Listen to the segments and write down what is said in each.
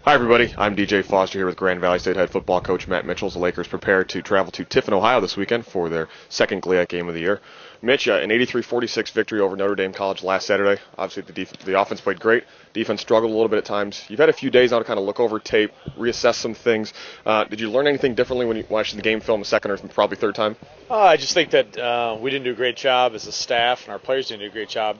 Hi, everybody. I'm DJ Foster here with Grand Valley State head football coach Matt Mitchell. The Lakers prepare to travel to Tiffin, Ohio this weekend for their second GLIAC game of the year. Mitch, an 83-46 victory over Notre Dame College last Saturday. Obviously, the offense played great. Defense struggled a little bit at times. You've had a few days now to kind of look over tape, reassess some things. Did you learn anything differently when you watched the game film a second or probably third time? I just think that we didn't do a great job as a staff, and our players didn't do a great job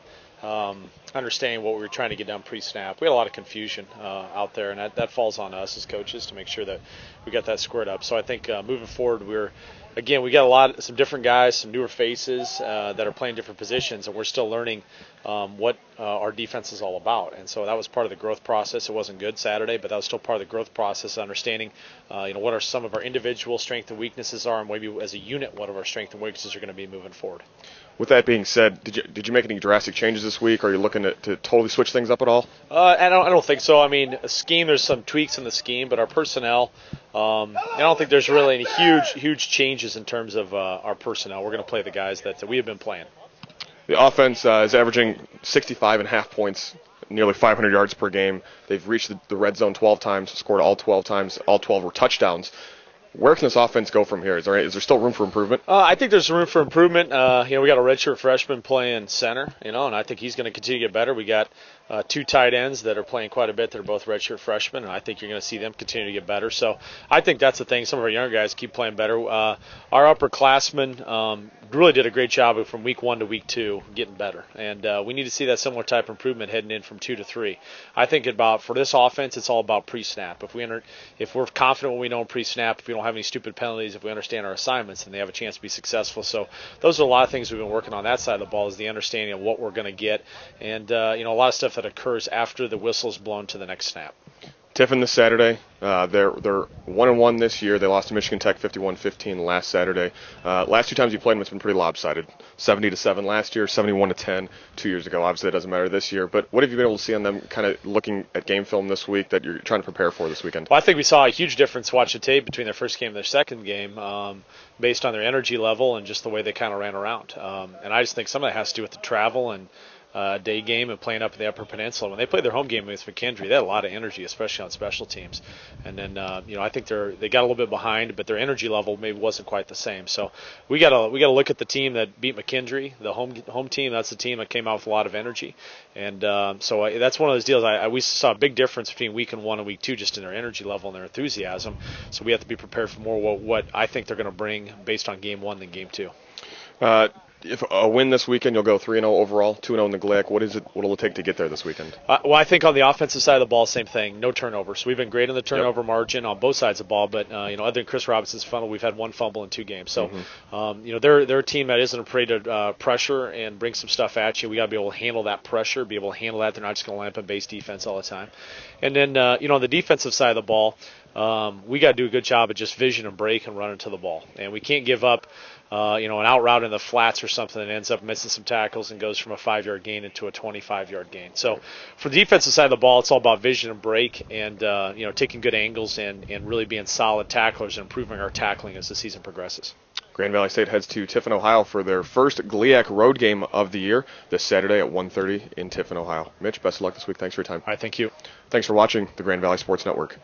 understanding what we were trying to get done pre-snap. We had a lot of confusion out there, and that falls on us as coaches to make sure that we got that squared up. So I think moving forward, we got some different guys, some newer faces that are playing different positions, and we're still learning what our defense is all about. And so that was part of the growth process. It wasn't good Saturday, but that was still part of the growth process, understanding what are some of our individual strengths and weaknesses are, and maybe as a unit what our strengths and weaknesses are going to be moving forward. With that being said, did you make any drastic changes this week? Are you looking to totally switch things up at all? I don't think so. I mean, a scheme, there's some tweaks in the scheme, but our personnel, I don't think there's really any huge changes in terms of our personnel. We're going to play the guys that we have been playing. The offense is averaging 65.5 points, nearly 500 yards per game. They've reached the red zone 12 times, scored all 12 times. All 12 were touchdowns. Where can this offense go from here? Is there still room for improvement? I think there's room for improvement. We got a redshirt freshman playing center, and I think he's going to continue to get better. We got two tight ends that are playing quite a bit. They're both redshirt freshmen, and I think you're going to see them continue to get better. So I think that's the thing. Some of our younger guys keep playing better. Our upperclassmen really did a great job from week 1 to week 2 getting better, and we need to see that similar type of improvement heading in from 2 to 3. I think for this offense, it's all about pre-snap. If we're confident when we know pre-snap, if we don't have any stupid penalties, if we understand our assignments, then they have a chance to be successful. So those are a lot of things we've been working on that side of the ball, is the understanding of what we're going to get, and a lot of stuff that occurs after the whistle is blown to the next snap. Tiffin this Saturday, they're 1-1 this year. They lost to Michigan Tech 51-15 last Saturday. Last two times you played them, it's been pretty lopsided. 70-7 last year, 71-10 2 years ago. Obviously, it doesn't matter this year. But what have you been able to see on them, kind of looking at game film this week that you're trying to prepare for this weekend? Well, I think we saw a huge difference watching tape between their first game and their second game, based on their energy level and just the way they kind of ran around. And I just think some of that has to do with the travel and day game and playing up in the Upper Peninsula. When they played their home game against McKendree, they had a lot of energy, especially on special teams. And then, I think they got a little bit behind, but their energy level maybe wasn't quite the same. So we got to look at the team that beat McKendree, the home team. That's the team that came out with a lot of energy. And so that's one of those deals. We saw a big difference between week 1 and week 2 just in their energy level and their enthusiasm. So we have to be prepared for more what I think they're going to bring based on game 1 than game 2. If a win this weekend, you'll go 3-0 overall, 2-0 in the GLIAC. What'll it take to get there this weekend? Well, I think on the offensive side of the ball, same thing. No turnovers. We've been great in the turnover margin on both sides of the ball, but other than Chris Robinson's fumble, we've had one fumble in 2 games. So, they're a team that isn't afraid to pressure and bring some stuff at you. We got to be able to handle that pressure, be able to handle that. They're not just going to lamp and base defense all the time. And then, on the defensive side of the ball, we got to do a good job of just vision and break and running to the ball. And we can't give up, an out route in the flats or something that ends up missing some tackles and goes from a 5-yard gain into a 25-yard gain. So for the defensive side of the ball, it's all about vision and break and, taking good angles and really being solid tacklers and improving our tackling as the season progresses. Grand Valley State heads to Tiffin, Ohio for their first GLIAC road game of the year this Saturday at 1:30 in Tiffin, Ohio. Mitch, best of luck this week. Thanks for your time. All right, thank you. Thanks for watching the Grand Valley Sports Network.